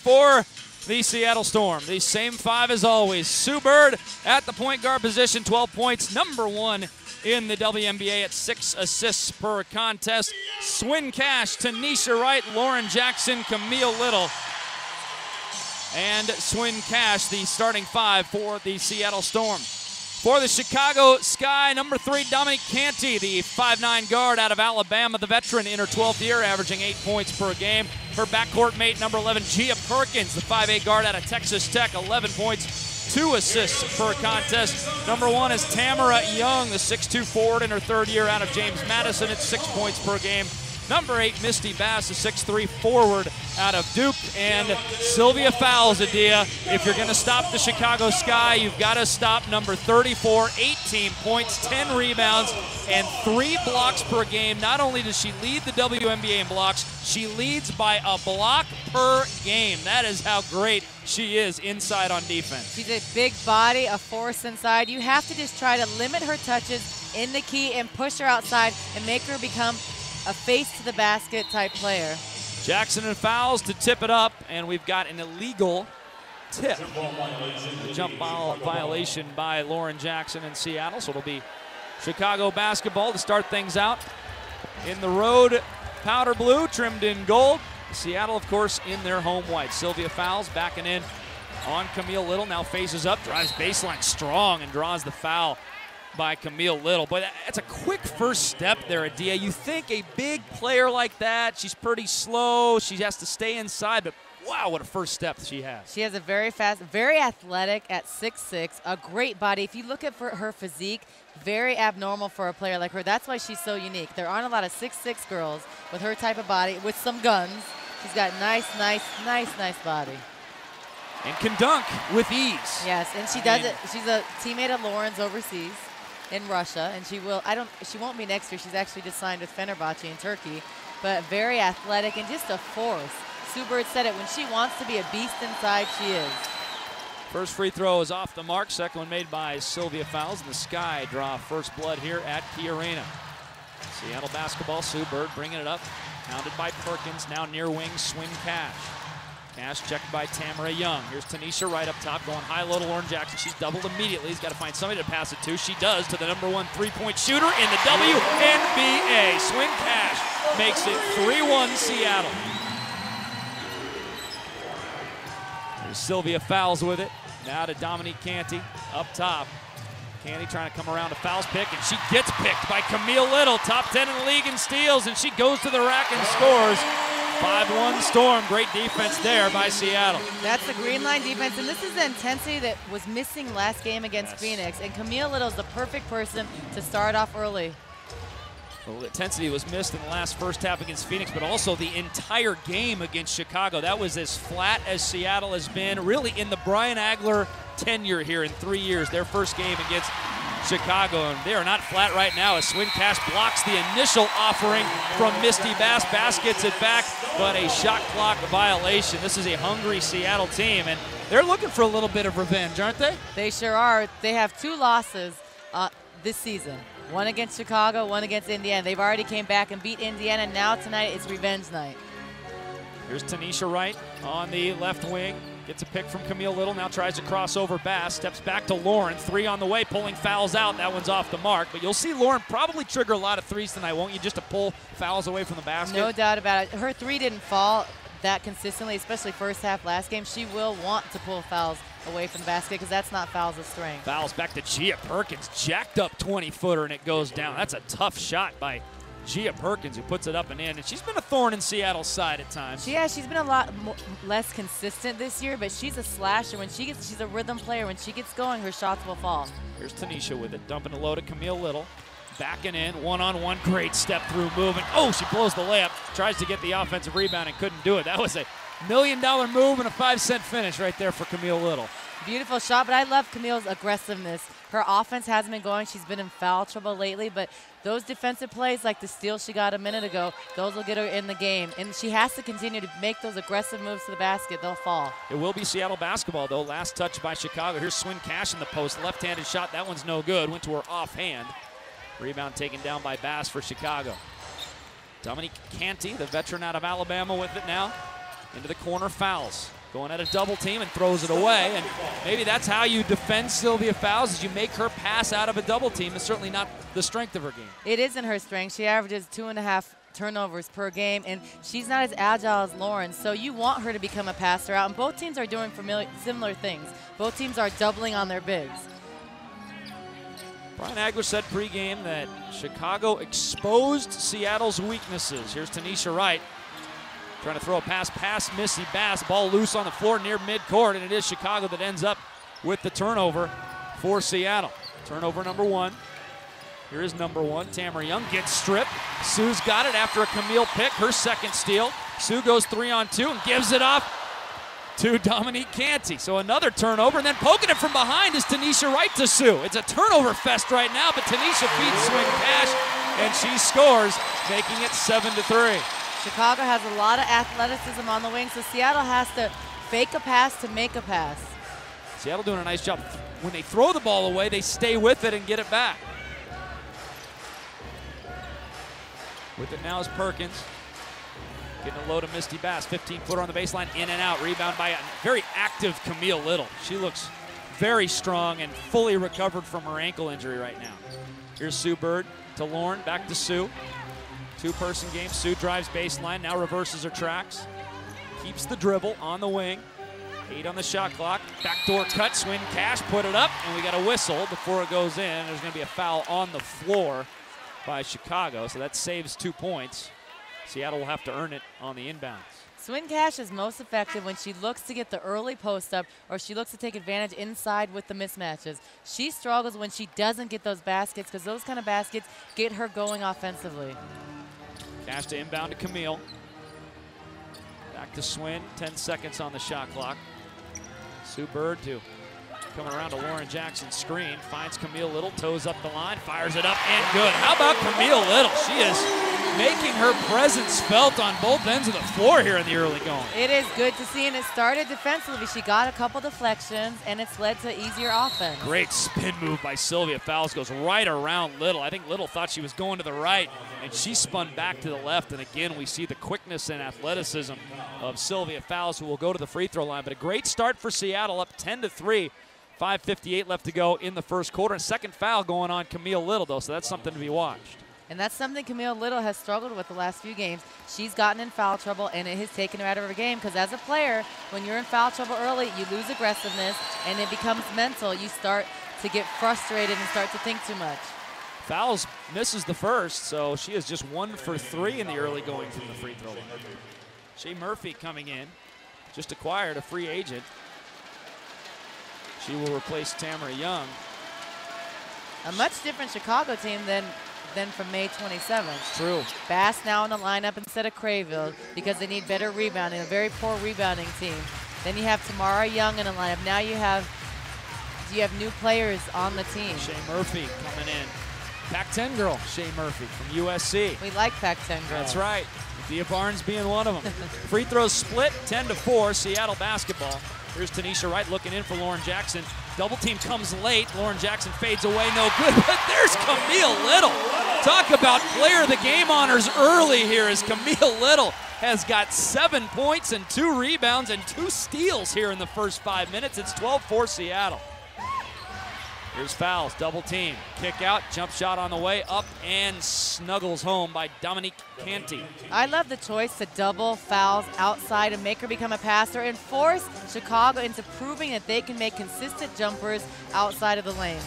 for the Seattle Storm. The same five as always. Sue Bird at the point guard position, 12 points, number one in the WNBA at 6 assists per contest. Swin Cash, Tanisha Wright, Lauren Jackson, Camille Little, and Swin Cash, the starting five for the Seattle Storm. For the Chicago Sky, number 3, Dominique Canty, the 5'9" guard out of Alabama, the veteran in her 12th year, averaging 8 points per game. Her backcourt mate, number 11, Gia Perkins, the 5'8" guard out of Texas Tech, 11 points, 2 assists per contest. Number 1 is Tamara Young, the 6'2" forward in her 3rd year out of James Madison at 6 points per game. Number 8, Misty Bass, the 6'3" forward out of Duke. And Sylvia Fowles, Adia, if you're going to stop the Chicago Sky, you've got to stop number 34, 18 points, 10 rebounds, and 3 blocks per game. Not only does she lead the WNBA in blocks, she leads by a block per game. That is how great she is inside on defense. She's a big body, a force inside. You have to just try to limit her touches in the key and push her outside and make her become a face to the basket type player. Jackson and Fowles to tip it up, and we've got an illegal tip. A jump ball violation by Lauren Jackson in Seattle, so it'll be Chicago basketball to start things out. In the road, powder blue, trimmed in gold. Seattle, of course, in their home white. Sylvia Fowles backing in on Camille Little, now faces up, drives baseline strong, and draws the foul by Camille Little. But that's a quick first step there, Adia. You think a big player like that, she's pretty slow, she has to stay inside, but wow, what a first step she has. She has a very fast, very athletic at 6'6", a great body. If you look at her physique, very abnormal for a player like her. That's why she's so unique. There aren't a lot of 6'6" girls with her type of body, with some guns. She's got nice body. And can dunk with ease. Yes, and she does it. She's a teammate of Lauren's overseas in Russia, and she won't be next year. She's actually just signed with Fenerbahce in Turkey, but very athletic and just a force. Sue Bird said it, when she wants to be a beast inside, she is. First free throw is off the mark. Second one made by Sylvia Fowles, and the Sky draw first blood here at Key Arena. Seattle basketball, Sue Bird bringing it up. Pounded by Perkins, now near wing, Swin Cash. Cash checked by Tamara Young. Here's Tanisha Wright up top, going high low to Lauren Jackson. She's doubled immediately. He's got to find somebody to pass it to. She does, to the number 1 three-point shooter in the WNBA. Swin Cash makes it 3-1 Seattle. There's Sylvia Fowles with it. Now to Dominique Canty up top. Canty trying to come around to Fowles pick, and she gets picked by Camille Little, top 10 in the league in steals, and she goes to the rack and scores. 5-1 Storm. Great defense there by Seattle. That's the green line defense, and this is the intensity that was missing last game against Phoenix, and Camille Little is the perfect person to start off early. Well, intensity was missed in the last first half against Phoenix, but also the entire game against Chicago. That was as flat as Seattle has been really in the Brian Agler tenure here in 3 years. Their first game against Chicago, and they are not flat right now as Swin Cash blocks the initial offering from Misty Bass, baskets it back, but a shot clock violation. This is a hungry Seattle team, and they're looking for a little bit of revenge, aren't they? They sure are. They have 2 losses this season. One against Chicago, one against Indiana. They've already came back and beat Indiana. Now tonight it's revenge night. Here's Tanisha Wright on the left wing. Gets a pick from Camille Little, now tries to cross over Bass, steps back to Lauren, 3 on the way, pulling Fowles out. That one's off the mark, but you'll see Lauren probably trigger a lot of threes tonight, won't you, just to pull Fowles away from the basket? No doubt about it. Her 3 didn't fall that consistently, especially first half last game. She will want to pull Fowles away from the basket because that's not Fowles' strength. Fowles back to Gia Perkins, jacked up 20-footer, and it goes down. That's a tough shot by Gia Perkins, who puts it up and in, and she's been a thorn in Seattle's side at times. She's been a lot less consistent this year, but she's a slasher. She's a rhythm player. When she gets going, her shots will fall. Here's Tanisha with it, dumping it low to Camille Little. Backing in, one-on-one, great step-through move, and oh, she blows the layup. Tries to get the offensive rebound and couldn't do it. That was a $1 million move and a 5-cent finish right there for Camille Little. Beautiful shot, but I love Camille's aggressiveness. Her offense hasn't been going. She's been in foul trouble lately, but those defensive plays like the steal she got a minute ago, those will get her in the game. And she has to continue to make those aggressive moves to the basket. They'll fall. It will be Seattle basketball, though. Last touch by Chicago. Here's Swin Cash in the post. Left-handed shot. That one's no good. Went to her offhand. Rebound taken down by Bass for Chicago. Dominique Canty, the veteran out of Alabama, with it now. Into the corner, Fowles. going at a double team and throws it away. And maybe that's how you defend Sylvia Fowles, is you make her pass out of a double team. It's certainly not the strength of her game. It isn't her strength. She averages 2.5 turnovers per game, and she's not as agile as Lauren, so you want her to become a passer out, and both teams are doing similar things. Both teams are doubling on their bigs. Brian Agler said pregame that Chicago exposed Seattle's weaknesses. Here's Tanisha Wright trying to throw a pass past Missy Bass. Ball loose on the floor near midcourt, and it is Chicago that ends up with the turnover for Seattle. Turnover number 1. Here is number 1. Tamara Young gets stripped. Sue's got it after a Camille pick, her second steal. Sue goes 3-on-2 and gives it off to Dominique Canty. So another turnover, and then poking it from behind is Tanisha Wright to Sue. It's a turnover fest right now, but Tanisha feeds Swin Cash, and she scores, making it 7-3. Chicago has a lot of athleticism on the wing, so Seattle has to fake a pass to make a pass. Seattle doing a nice job. When they throw the ball away, they stay with it and get it back. With it now is Perkins. Getting a low to Misty Bass. 15-footer on the baseline, in and out. Rebound by a very active Camille Little. She looks very strong and fully recovered from her ankle injury right now. Here's Sue Bird to Lauren, back to Sue. Two-person game. Sue drives baseline, now reverses her tracks. Keeps the dribble on the wing. 8 on the shot clock. Backdoor cut, Swin Cash put it up, and we got a whistle before it goes in. There's going to be a foul on the floor by Chicago, so that saves 2 points. Seattle will have to earn it on the inbounds. Swin Cash is most effective when she looks to get the early post up, or she looks to take advantage inside with the mismatches. She struggles when she doesn't get those baskets, because those kind of baskets get her going offensively. Cash to inbound to Camille. Back to Swin, 10 seconds on the shot clock. Sue Bird to coming around to Lauren Jackson's screen, finds Camille Little, toes up the line, fires it up, and good. How about Camille Little? She is making her presence felt on both ends of the floor here in the early going. It is good to see, and it started defensively. She got a couple deflections, and it's led to easier offense. Great spin move by Sylvia Fowles, goes right around Little. I think Little thought she was going to the right, and she spun back to the left, and again, we see the quickness and athleticism of Sylvia Fowles, who will go to the free throw line. But a great start for Seattle, up 10-3. 5:58 left to go in the first quarter. And second foul going on Camille Little, though, so that's something to be watched. And that's something Camille Little has struggled with the last few games. She's gotten in foul trouble, and it has taken her out of her game, because as a player, when you're in foul trouble early, you lose aggressiveness, and it becomes mental. You start to get frustrated and start to think too much. Fowles misses the first, so she is just 1 for 3 in the early going from the free throw line. Shea Murphy coming in, just acquired, a free agent. She will replace Tamara Young. A much different Chicago team than from May 27th. True. Bass now in the lineup instead of Crayville, because they need better rebounding, a very poor rebounding team. Then you have Tamara Young in the lineup. Now you have new players on the team. Shea Murphy coming in. Pac-10 girl, Shea Murphy from USC. We like Pac-10 girls. That's right. Dia Barnes being one of them. Free throws split, 10-4, Seattle basketball. Here's Tanisha Wright looking in for Lauren Jackson. Double team comes late. Lauren Jackson fades away, no good. But there's Camille Little. Talk about player of the game honors early here, as Camille Little has got 7 points and 2 rebounds and 2 steals here in the first 5 minutes. It's 12-4 Seattle. Here's Fowles, double team. Kick out, jump shot on the way, up and snuggles home by Dominique Canty. I love the choice to double Fowles outside and make her become a passer and force Chicago into proving that they can make consistent jumpers outside of the lane.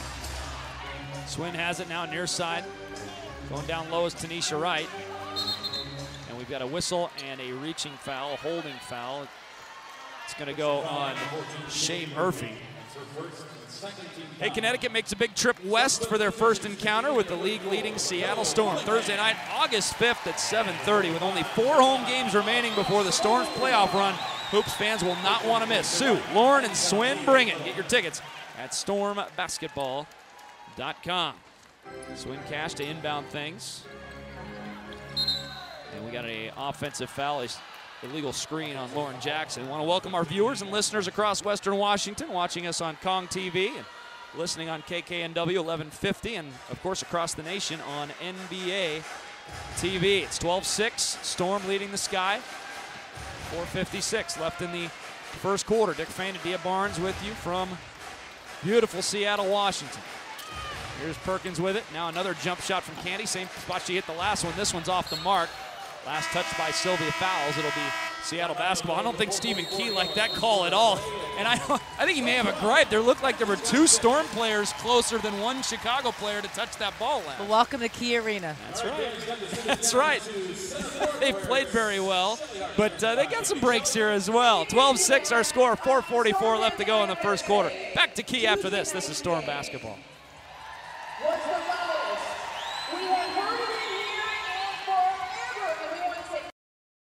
Swin has it now near side. Going down low is Tanisha Wright. And we've got a whistle and a reaching foul, a holding foul. It's going to go on Shea Murphy. Hey, Connecticut makes a big trip west for their first encounter with the league-leading Seattle Storm. Thursday night, August 5th at 7:30. With only 4 home games remaining before the Storm's playoff run, Hoops fans will not want to miss. Sue, Lauren, and Swin, bring it. Get your tickets at stormbasketball.com. Swin Cash to inbound things. And we got an offensive foul. Illegal screen on Lauren Jackson. We want to welcome our viewers and listeners across Western Washington, watching us on Kong TV and listening on KKNW 1150, and of course across the nation on NBA TV. It's 12-6, Storm leading the Sky. 4:56 left in the First quarter, Dick Fain and Dia Barnes with you from beautiful Seattle, Washington. Here's Perkins with it. Now another jump shot from Candy. Same spot she hit the last one. This one's off the mark. Last touch by Sylvia Fowles. It'll be Seattle basketball. I don't think Stephen Key liked that call at all. And I think he may have a gripe. There looked like there were 2 Storm players closer than 1 Chicago player to touch that ball last. Well, welcome to Key Arena. That's right. That's right. They've played very well, but they got some breaks here as well. 12-6 our score, 4:44 left to go in the first quarter. Back to Key after this. This is Storm basketball.